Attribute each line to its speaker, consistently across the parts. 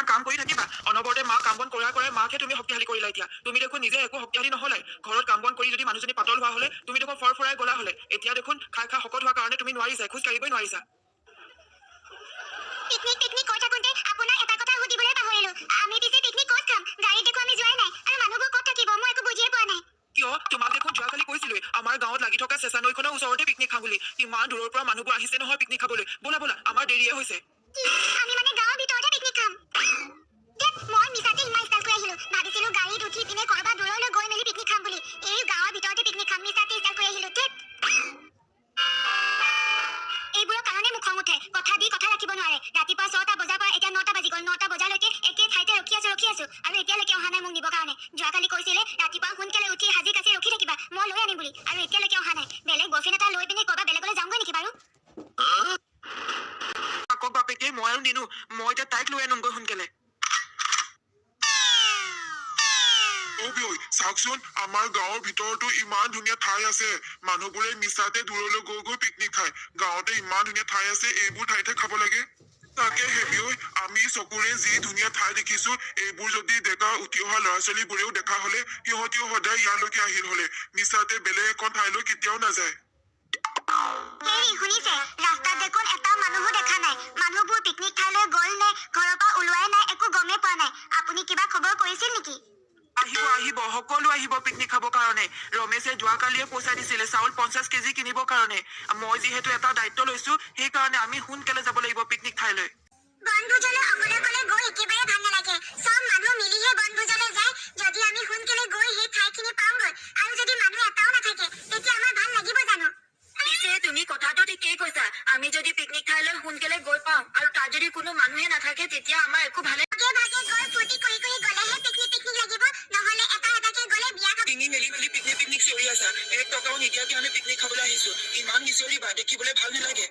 Speaker 1: অকমান কাম কৰি থাকিবা অনবৰতে মা কাম বন কৰাই মাকে তুমি শক্তিশালী কৰিলা এতিয়া তুমি দেখোন নিজে একো শক্তিশালী নহলাই ঘৰত কাম বন কৰি যদি মানুহজনী পাতল হোৱা হলে তুমি দেখোন ফৰফৰাই গলা হলে এতিয়া দেখোন খাই শকত হোৱাৰ কাৰণে তুমি নোৱাৰিছা খোজ কাঢ়িবই নোৱাৰিছা
Speaker 2: পিকনিক কৈ থাকোঁতে আপোনাৰ এটা কথা সুধিবলৈ পাহৰিলো আমি পিছে পিকনিক ক'ত খাম গাড়ীত দেখো আমি যোৱাই নাই আৰু মানুহবোৰ ক'ত থাকিব মই একো বুজিয়ে পোৱা নাই
Speaker 1: কিয় তোমাক দেখোন যোৱাকালি কৈছিলোৱে আমাৰ গাঁৱত লাগি থকা চেঁচা নৈখনৰ ওচৰতে পিকনিক খাম বুলি ইমান দূৰৰ পৰা মানুহবোৰ আহিছে নহয় পিকনিক খাবলৈ ব'লা ব'লা আমাৰ দেৰিয়ে হৈছে
Speaker 2: আমি মানে গাঁৱৰ ভিতৰতে পিকনিক খাম মই মিছাতে ইমান ষ্টাইল কৰি আহিলো ভাবিছিলো গাড়ীত উঠি পিনে কৰবাত দূৰলৈ গৈ মেলি পিকনিক খাম বুলি এই গাঁৱৰ ভিতৰতে পিকনিক খাম মিছাতে ষ্টাইল কৰি আহিলো এইবোৰৰ কাৰণে মোক খং উঠে কথা দি কথা ৰাখিব নোৱাৰে ৰাতিপুৱা 6টা বজাৰ পৰা এতিয়া 9টা বাজি গ'ল 9টা বজালৈকে একে ঠাইতে ৰখি আছো আৰু এতিয়ালৈকে অহা নাই মোক নিবৰ কাৰণে যোৱাকালি কৈছিলে ৰাতিপুৱা সোনকালে উঠি সাজি কাচি ৰখি থাকিবা মই লৈ আনিম বুলি আৰু এতিয়ালৈকে অহা নাই বেলেগ বয়ফ্ৰেণ্ড এটা লৈ পিনে ক'ৰবাত বেলেগলৈ যাওঁগৈ নেকি বাৰু
Speaker 1: আকৌ বাপেকে মই আৰু নিনো মই এতিয়া তাইক লৈ আনোগৈ সোনকালে
Speaker 3: চাওকচোন আমাৰ গাঁৱৰ ভিতৰতো ইমান ধুনীয়া ঠাই আছে মানুহবোৰে মিছাতে দূৰলৈ গৈ পিকনিক খায় গাঁৱতে ইমান ধুনীয়া ঠাই আছে এইবোৰ ঠাইতে খাব লাগে তাকে হেবিঐ আমি চকুৰে যি ধুনীয়া ঠাই দেখিছো এইবোৰ যদি ডেকা উঠি অহা ল'ৰা ছোৱালীবোৰেও দেখা হলে সিহঁতিও সদায় ইয়ালৈকে আহিল হলে মিছাতে বেলেগ এখন ঠাইলৈ কেতিয়াও নাযায়
Speaker 2: শুনিছে ৰাস্তাত দেখোন এটা মানুহো দেখা নাই মানুহবোৰ পিকনিক ঠাইলৈ গ'ল নে ঘৰৰ পৰা ওলোৱাই নাই একো গমেই পোৱা নাই আপুনি কিবা খবৰ কৰিছিল নেকি
Speaker 1: আহিব সকলো আহিব পিকনিক খাবৰ কাৰণে ৰমেশে যোৱাকালিয়ে পইচা দিছিলে চাউল 50 কেজি কিনিবৰ কাৰণে মই যিহেতু এটা দায়িত্ব লৈছো সেইকাৰণে আমি সোনকালে যাব লাগিব পিকনিক ঠাইলৈ
Speaker 2: বনভোজলৈ অকলে গৈ একেবাৰে ভাল নালাগে সব মানুহ মিলিহে বনভোজলৈ যায় যদি আমি সোনকালে গৈ সেই ঠাইখিনি পাওঁগৈ আৰু যদি মানুহ এটাও নাথাকে তেতিয়া আমাৰ ভাল লাগিব জানো
Speaker 4: পিছে তুমি কথাটো ঠিকেই কৈছা আমি যদি পিকনিক ঠাইলৈ সোনকালে গৈ পাওঁ আৰু তাত যদি কোনো মানুহে নাথাকে তেতিয়া আমাৰ একো ভালে
Speaker 2: ভাগে গৈ ফূৰ্তি কৰি গ'লেহে পিকনিক লাগিব নহলে এটাকে গ'লে বিয়া খাব
Speaker 1: তিনি মেলি পিকনিক চিঞৰি আছা 1 টকাও নিদিয়াকে আমি পিকনিক খাবলৈ আহিছো ইমান নিচিঞৰিবা দেখিবলৈ ভাল নালাগে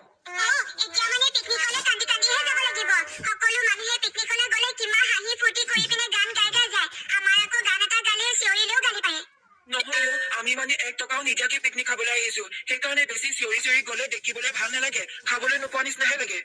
Speaker 2: এতিয়া মানে পিকনিকলৈ কান্দিহে যাব লাগিব সকলো মানুহে পিকনিকলৈ গ'লে কিমান হাঁহি ফূৰ্তি কৰি পিনে গান গাই যায় আমাৰ আকৌ গান এটা গালে চিঞৰিলেও গালি পাৰে
Speaker 1: নহয় আমি মানে 1 টকাও নিদিয়াকে পিকনিক খাবলৈ আহিছো সেইকাৰণে বেছি চিঞৰি গ'লে দেখিবলৈ ভাল নালাগে খাবলৈ নোপোৱা নিচিনাহে লাগে